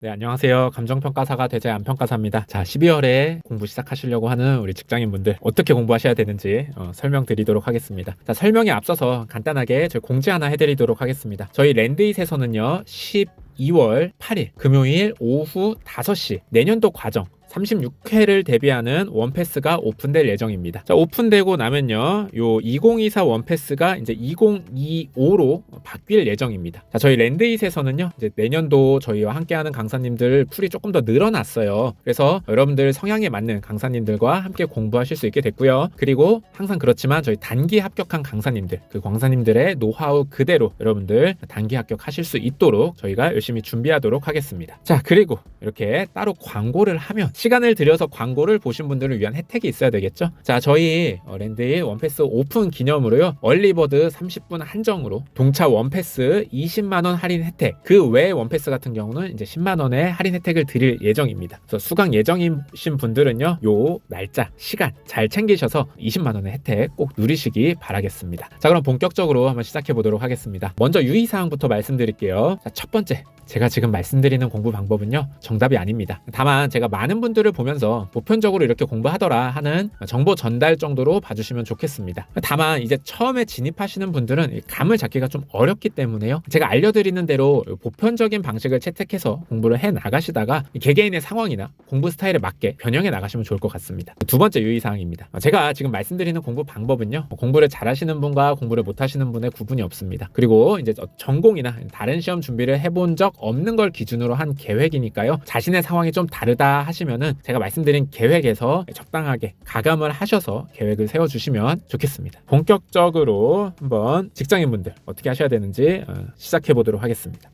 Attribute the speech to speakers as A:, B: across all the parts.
A: 네, 안녕하세요. 감정평가사가 되제 안평가사입니다. 자, 12월에 공부 시작하시려고 하는 우리 직장인분들 어떻게 공부하셔야 되는지 설명드리도록 하겠습니다. 자, 설명에 앞서서 간단하게 저희 공지 하나 해드리도록 하겠습니다. 저희 랜드잇에서는요, 12월 8일 금요일 오후 5시 내년도 과정 36회를 대비하는 원패스가 오픈될 예정입니다. 자, 오픈되고 나면요, 요 2024 원패스가 이제 2025로 바뀔 예정입니다. 자, 저희 랜드잇에서는요, 이제 내년도 저희와 함께하는 강사님들 풀이 조금 더 늘어났어요. 그래서 여러분들 성향에 맞는 강사님들과 함께 공부하실 수 있게 됐고요. 그리고 항상 그렇지만 저희 단기 합격한 강사님들, 그 강사님들의 노하우 그대로 여러분들 단기 합격하실 수 있도록 저희가 열심히 준비하도록 하겠습니다. 자, 그리고 이렇게 따로 광고를 하면 시간을 들여서 광고를 보신 분들을 위한 혜택이 있어야 되겠죠. 자, 저희 랜드잇 원패스 오픈 기념으로요, 얼리버드 30분 한정으로 동차 원패스 20만원 할인 혜택, 그 외 원패스 같은 경우는 이제 10만원의 할인 혜택을 드릴 예정입니다. 그래서 수강 예정이신 분들은요, 요 날짜 시간 잘 챙기셔서 20만원의 혜택 꼭 누리시기 바라겠습니다. 자, 그럼 본격적으로 한번 시작해 보도록 하겠습니다. 먼저 유의사항부터 말씀드릴게요. 자, 첫 번째, 제가 지금 말씀드리는 공부 방법은요, 정답이 아닙니다. 다만 제가 많은 분들을 보면서 보편적으로 이렇게 공부하더라 하는 정보 전달 정도로 봐주시면 좋겠습니다. 다만 이제 처음에 진입하시는 분들은 감을 잡기가 좀 어렵기 때문에요, 제가 알려드리는 대로 보편적인 방식을 채택해서 공부를 해 나가시다가 개개인의 상황이나 공부 스타일에 맞게 변형해 나가시면 좋을 것 같습니다. 두 번째 유의사항입니다. 제가 지금 말씀드리는 공부 방법은요, 공부를 잘하시는 분과 공부를 못하시는 분의 구분이 없습니다. 그리고 이제 전공이나 다른 시험 준비를 해본 적 없는 걸 기준으로 한 계획이니까요, 자신의 상황이 좀 다르다 하시면은 제가 말씀드린 계획에서 적당하게 가감을 하셔서 계획을 세워주시면 좋겠습니다. 본격적으로 한번 직장인분들 어떻게 하셔야 되는지 시작해 보도록 하겠습니다.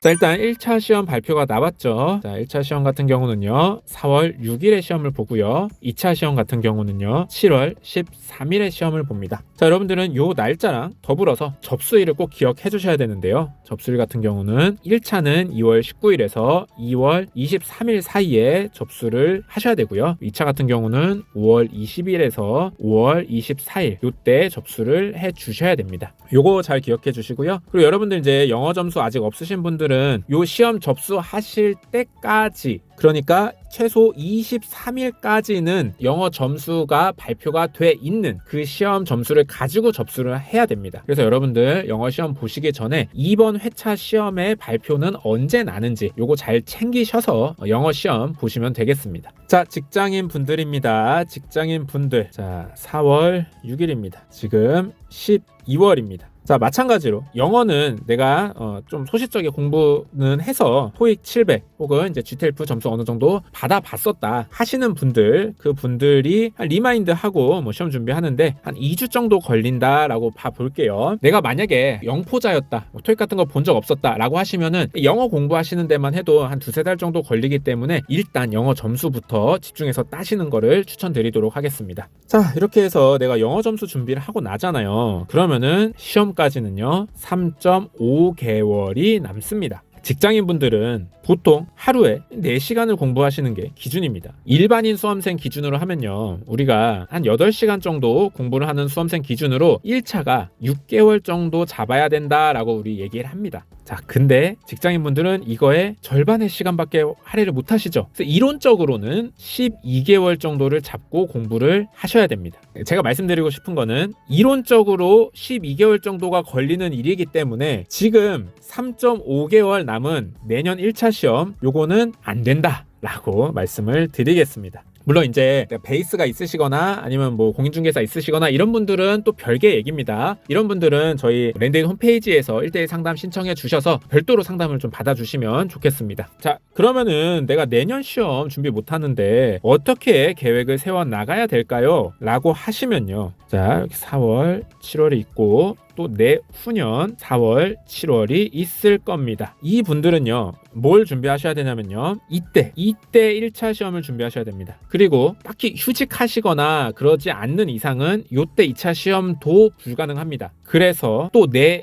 A: 자, 일단 1차 시험 발표가 나왔죠. 자, 1차 시험 같은 경우는요, 4월 6일에 시험을 보고요, 2차 시험 같은 경우는요, 7월 13일에 시험을 봅니다. 자, 여러분들은 요 날짜랑 더불어서 접수일을 꼭 기억해 주셔야 되는데요, 접수일 같은 경우는 1차는 2월 19일에서 2월 23일 사이에 접수를 하셔야 되고요, 2차 같은 경우는 5월 20일에서 5월 24일 요때 접수를 해 주셔야 됩니다. 요거 잘 기억해 주시고요. 그리고 여러분들 이제 영어 점수 아직 없으신 분들은 요 시험 접수하실 때까지, 그러니까 최소 23일까지는 영어 점수가 발표가 돼 있는 그 시험 점수를 가지고 접수를 해야 됩니다. 그래서 여러분들 영어 시험 보시기 전에 이번 회차 시험의 발표는 언제 나는지 요거 잘 챙기셔서 영어 시험 보시면 되겠습니다. 자, 직장인 분들입니다. 직장인 분들. 자, 4월 6일입니다. 지금 12월입니다. 자, 마찬가지로 영어는 내가 좀 소실적인 공부는 해서 토익 700 혹은 이제 GTLF 점수 어느 정도 받아봤었다 하시는 분들, 그 분들이 리마인드 하고 뭐 시험 준비하는데 한 2주 정도 걸린다라고 봐볼게요. 내가 만약에 영포자였다, 뭐 토익 같은 거 본 적 없었다 라고 하시면은 영어 공부하시는 데만 해도 한 2-3달 정도 걸리기 때문에 일단 영어 점수부터 집중해서 따시는 거를 추천드리도록 하겠습니다. 자, 이렇게 해서 내가 영어 점수 준비를 하고 나잖아요. 그러면은 시험까지는요 3.5개월이 남습니다. 직장인분들은 보통 하루에 4시간을 공부하시는 게 기준입니다. 일반인 수험생 기준으로 하면요, 우리가 한 8시간 정도 공부를 하는 수험생 기준으로 1차가 6개월 정도 잡아야 된다라고 우리 얘기를 합니다. 자, 근데 직장인분들은 이거에 절반의 시간밖에 할애를 못 하시죠. 그래서 이론적으로는 12개월 정도를 잡고 공부를 하셔야 됩니다. 제가 말씀드리고 싶은 거는 이론적으로 12개월 정도가 걸리는 일이기 때문에 지금 3.5개월 남은 내년 1차 시험 요거는 안 된다 라고 말씀을 드리겠습니다. 물론 이제 베이스가 있으시거나 아니면 뭐 공인중개사 있으시거나 이런 분들은 또 별개 얘기입니다. 이런 분들은 저희 랜드잇 홈페이지에서 1:1 상담 신청해 주셔서 별도로 상담을 좀 받아주시면 좋겠습니다. 자, 그러면은 내가 내년 시험 준비 못하는데 어떻게 계획을 세워 나가야 될까요? 라고 하시면요, 자, 여기 4월 7월이 있고 또 내후년 4월 7월이 있을 겁니다. 이 분들은요 뭘 준비하셔야 되냐면요, 이때 1차 시험을 준비하셔야 됩니다. 그리고 딱히 휴직하시거나 그러지 않는 이상은 요때 2차 시험도 불가능합니다. 그래서 또 내후년에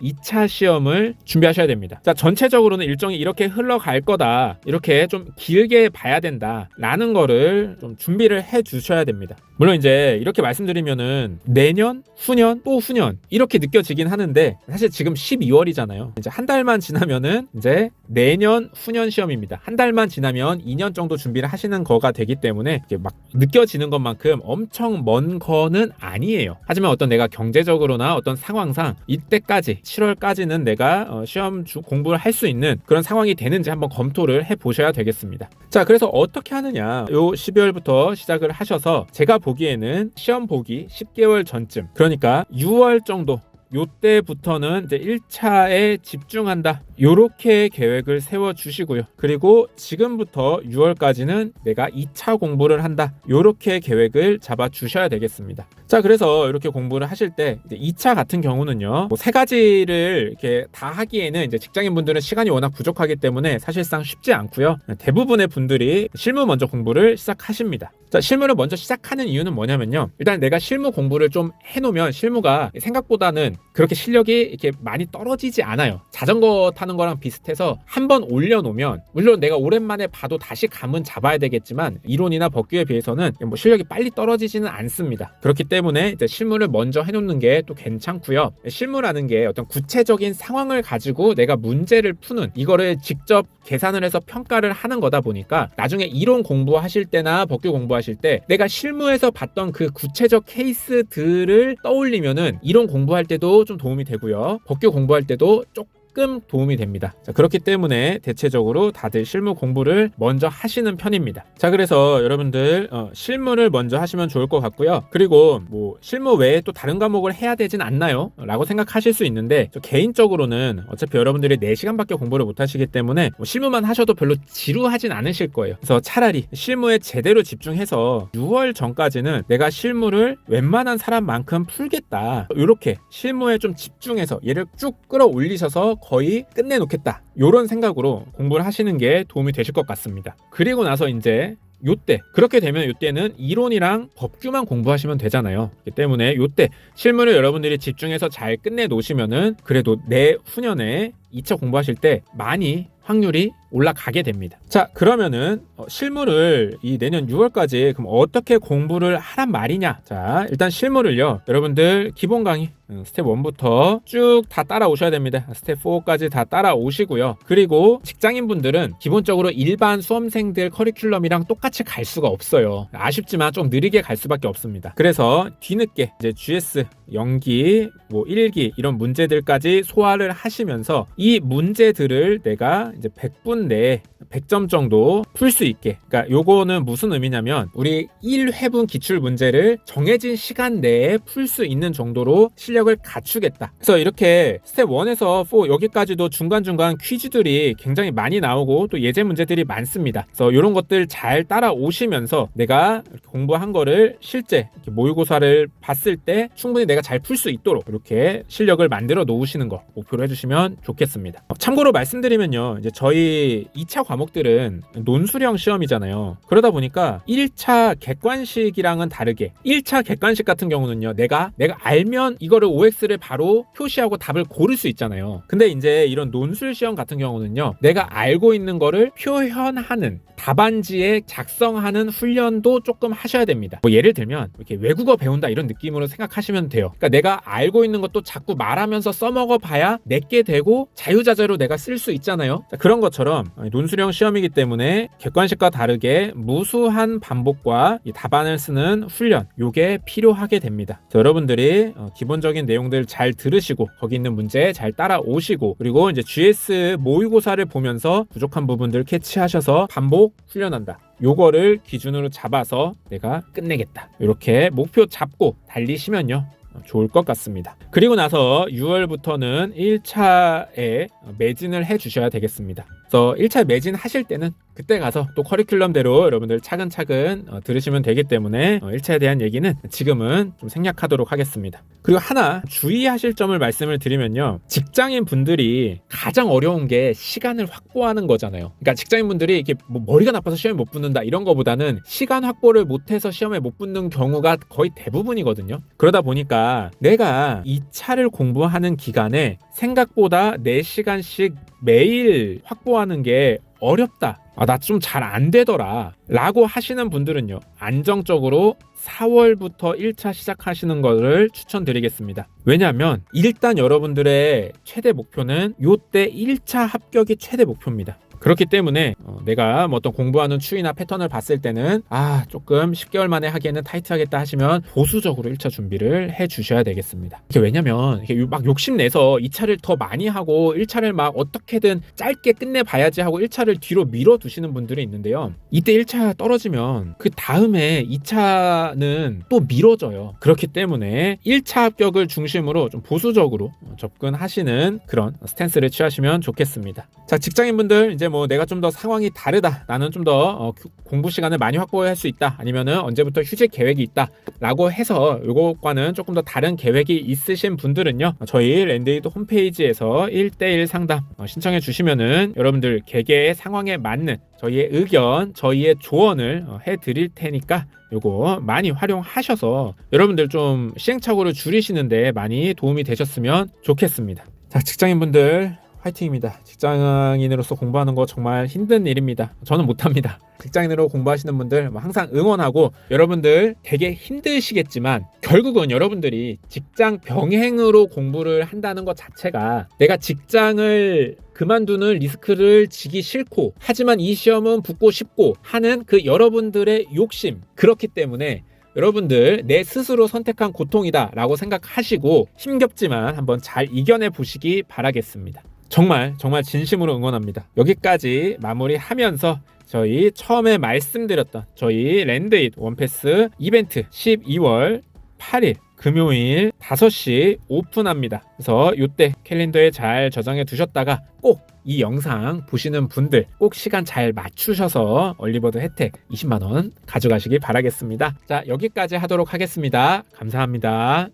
A: 2차 시험을 준비하셔야 됩니다. 자, 전체적으로는 일정이 이렇게 흘러갈 거다, 이렇게 좀 길게 봐야 된다 라는 거를 좀 준비를 해 주셔야 됩니다. 물론 이제 이렇게 말씀드리면은 내년, 후년, 또 후년 이렇게 느껴지긴 하는데 사실 지금 12월이잖아요. 이제 한 달만 지나면은 이제 내년, 후년 시험입니다. 한 달만 지나면 2년 정도 준비를 하시는 거가 되기 때문에 이게 막 느껴지는 것만큼 엄청 먼 거는 아니에요. 하지만 어떤 내가 경제적으로나 어떤 상황상 이때까지 7월까지는 내가 시험 공부를 할 수 있는 그런 상황이 되는지 한번 검토를 해 보셔야 되겠습니다. 자, 그래서 어떻게 하느냐? 요 12월부터 시작을 하셔서 제가 보기에는 시험 보기 10개월 전쯤, 그러니까 6월 정도, 요때부터는 이제 1차에 집중한다. 요렇게 계획을 세워 주시고요. 그리고 지금부터 6월까지는 내가 2차 공부를 한다. 요렇게 계획을 잡아 주셔야 되겠습니다. 자, 그래서 이렇게 공부를 하실 때 이제 2차 같은 경우는요, 뭐 3가지를 이렇게 다 하기에는 이제 직장인분들은 시간이 워낙 부족하기 때문에 사실상 쉽지 않고요. 대부분의 분들이 실무 먼저 공부를 시작하십니다. 자, 실무를 먼저 시작하는 이유는 뭐냐면요, 일단 내가 실무 공부를 좀 해놓으면 실무가 생각보다는 그렇게 실력이 이렇게 많이 떨어지지 않아요. 자전거 타는 거랑 비슷해서 한번 올려놓으면, 물론 내가 오랜만에 봐도 다시 감은 잡아야 되겠지만 이론이나 법규에 비해서는 뭐 실력이 빨리 떨어지지는 않습니다. 그렇기 때문에 이제 실무를 먼저 해놓는 게 또 괜찮고요. 실무라는 게 어떤 구체적인 상황을 가지고 내가 문제를 푸는, 이거를 직접 계산을 해서 평가를 하는 거다 보니까 나중에 이론 공부하실 때나 법규 공부하실 때 내가 실무에서 봤던 그 구체적 케이스들을 떠올리면은 이론 공부할 때도 좀 도움이 되고요. 법규 공부할 때도 조금 도움이 됩니다. 자, 그렇기 때문에 대체적으로 다들 실무 공부를 먼저 하시는 편입니다. 자, 그래서 여러분들 실무를 먼저 하시면 좋을 것 같고요. 그리고 뭐 실무 외에 또 다른 과목을 해야 되진 않나요? 라고 생각하실 수 있는데, 개인적으로는 어차피 여러분들이 4시간밖에 공부를 못 하시기 때문에 뭐 실무만 하셔도 별로 지루하진 않으실 거예요. 그래서 차라리 실무에 제대로 집중해서 6월 전까지는 내가 실무를 웬만한 사람만큼 풀겠다, 이렇게 실무에 좀 집중해서 얘를 쭉 끌어올리셔서 거의 끝내놓겠다, 이런 생각으로 공부를 하시는 게 도움이 되실 것 같습니다. 그리고 나서 이제 요때, 그렇게 되면 요때는 이론이랑 법규만 공부하시면 되잖아요. 그렇기 때문에 요때 실무를 여러분들이 집중해서 잘 끝내 놓으시면은 그래도 내후년에 2차 공부하실 때 많이 확률이 올라가게 됩니다. 자, 그러면은 실무를 이 내년 6월까지 그럼 어떻게 공부를 하란 말이냐? 자, 일단 실무를요, 여러분들 기본 강의 스텝 1부터 쭉 다 따라오셔야 됩니다. 스텝 4까지 다 따라오시고요. 그리고 직장인분들은 기본적으로 일반 수험생들 커리큘럼이랑 똑같이 갈 수가 없어요. 아쉽지만 좀 느리게 갈 수밖에 없습니다. 그래서 뒤늦게 이제 GS, 연기, 뭐 1기 이런 문제들까지 소화를 하시면서 이 문제들을 내가 이제 100분 내에 100점 정도 풀 수 있게, 그러니까 요거는 무슨 의미냐면 우리 1회분 기출 문제를 정해진 시간 내에 풀 수 있는 정도로 실력을 갖추겠다. 그래서 이렇게 스텝 1에서 4 여기까지도 중간중간 퀴즈들이 굉장히 많이 나오고 또 예제 문제들이 많습니다. 그래서 이런 것들 잘 따라오시면서 내가 이렇게 공부한 거를 실제 이렇게 모의고사를 봤을 때 충분히 내가 잘 풀 수 있도록 이렇게 실력을 만들어 놓으시는 거 목표로 해주시면 좋겠습니다. 참고로 말씀드리면요, 이제 저희 2차 과목들은 논술형 시험이잖아요. 그러다 보니까 1차 객관식이랑은 다르게 1차 객관식 같은 경우는요, 내가 알면 이거를 OX를 바로 표시하고 답을 고를 수 있잖아요. 근데 이제 이런 논술 시험 같은 경우는요, 내가 알고 있는 거를 표현하는, 답안지에 작성하는 훈련도 조금 하셔야 됩니다. 뭐 예를 들면 이렇게 외국어 배운다 이런 느낌으로 생각하시면 돼요. 그러니까 내가 알고 있는 것도 자꾸 말하면서 써먹어 봐야 내게 되고 자유자재로 내가 쓸 수 있잖아요. 자, 그런 것처럼 논술형 시험이기 때문에 객관식과 다르게 무수한 반복과 이 답안을 쓰는 훈련, 요게 필요하게 됩니다. 자, 여러분들이 기본적인 내용들 잘 들으시고 거기 있는 문제 잘 따라오시고, 그리고 이제 GS 모의고사를 보면서 부족한 부분들 캐치하셔서 반복 훈련한다, 요거를 기준으로 잡아서 내가 끝내겠다, 이렇게 목표 잡고 달리시면요 좋을 것 같습니다. 그리고 나서 6월부터는 1차에 매진을 해 주셔야 되겠습니다. 그래서 1차 매진 하실 때는 그때 가서 또 커리큘럼대로 여러분들 차근차근 들으시면 되기 때문에 1차에 대한 얘기는 지금은 좀 생략하도록 하겠습니다. 그리고 하나 주의하실 점을 말씀을 드리면요, 직장인 분들이 가장 어려운 게 시간을 확보하는 거잖아요. 그러니까 직장인 분들이 이렇게 뭐 머리가 나빠서 시험에 못 붙는다 이런 거보다는 시간 확보를 못해서 시험에 못 붙는 경우가 거의 대부분이거든요. 그러다 보니까 내가 2차를 공부하는 기간에 생각보다 4시간씩 매일 확보하는 게 어렵다, 나 좀 잘 안 되더라 라고 하시는 분들은요, 안정적으로 4월부터 1차 시작하시는 것을 추천드리겠습니다. 왜냐하면 일단 여러분들의 최대 목표는 요때 1차 합격이 최대 목표입니다. 그렇기 때문에 내가 뭐 어떤 공부하는 추이나 패턴을 봤을 때는 조금 10개월 만에 하기에는 타이트하겠다 하시면 보수적으로 1차 준비를 해 주셔야 되겠습니다. 이게 왜냐면 이게 막 욕심내서 2차를 더 많이 하고 1차를 막 어떻게든 짧게 끝내봐야지 하고 1차를 뒤로 밀어 두시는 분들이 있는데요, 이때 1차 떨어지면 그 다음에 2차는 또 미뤄져요. 그렇기 때문에 1차 합격을 중심으로 좀 보수적으로 접근하시는 그런 스탠스를 취하시면 좋겠습니다. 자, 직장인분들, 이제 뭐 내가 좀 더 상황이 다르다, 나는 좀 더 공부 시간을 많이 확보할 수 있다, 아니면은 언제부터 휴직 계획이 있다 라고 해서 요것과는 조금 더 다른 계획이 있으신 분들은요, 저희 랜드에이드 홈페이지에서 1대1 상담 신청해 주시면은 여러분들 개개의 상황에 맞는 저희의 의견, 저희의 조언을 해 드릴 테니까 요거 많이 활용하셔서 여러분들 좀 시행착오를 줄이시는데 많이 도움이 되셨으면 좋겠습니다. 자, 직장인분들 화이팅입니다. 직장인으로서 공부하는 거 정말 힘든 일입니다. 저는 못합니다. 직장인으로 공부하시는 분들 항상 응원하고, 여러분들 되게 힘드시겠지만 결국은 여러분들이 직장 병행으로 공부를 한다는 것 자체가 내가 직장을 그만두는 리스크를 지기 싫고 하지만 이 시험은 붙고 싶고 하는 그 여러분들의 욕심, 그렇기 때문에 여러분들 내 스스로 선택한 고통이다 라고 생각하시고 힘겹지만 한번 잘 이겨내 보시기 바라겠습니다. 정말 진심으로 응원합니다. 여기까지 마무리하면서 저희 처음에 말씀드렸던 저희 랜드잇 원패스 이벤트 12월 8일 금요일 5시 오픈합니다. 그래서 이때 캘린더에 잘 저장해 두셨다가 꼭 이 영상 보시는 분들 꼭 시간 잘 맞추셔서 얼리버드 혜택 20만원 가져가시기 바라겠습니다. 자, 여기까지 하도록 하겠습니다. 감사합니다.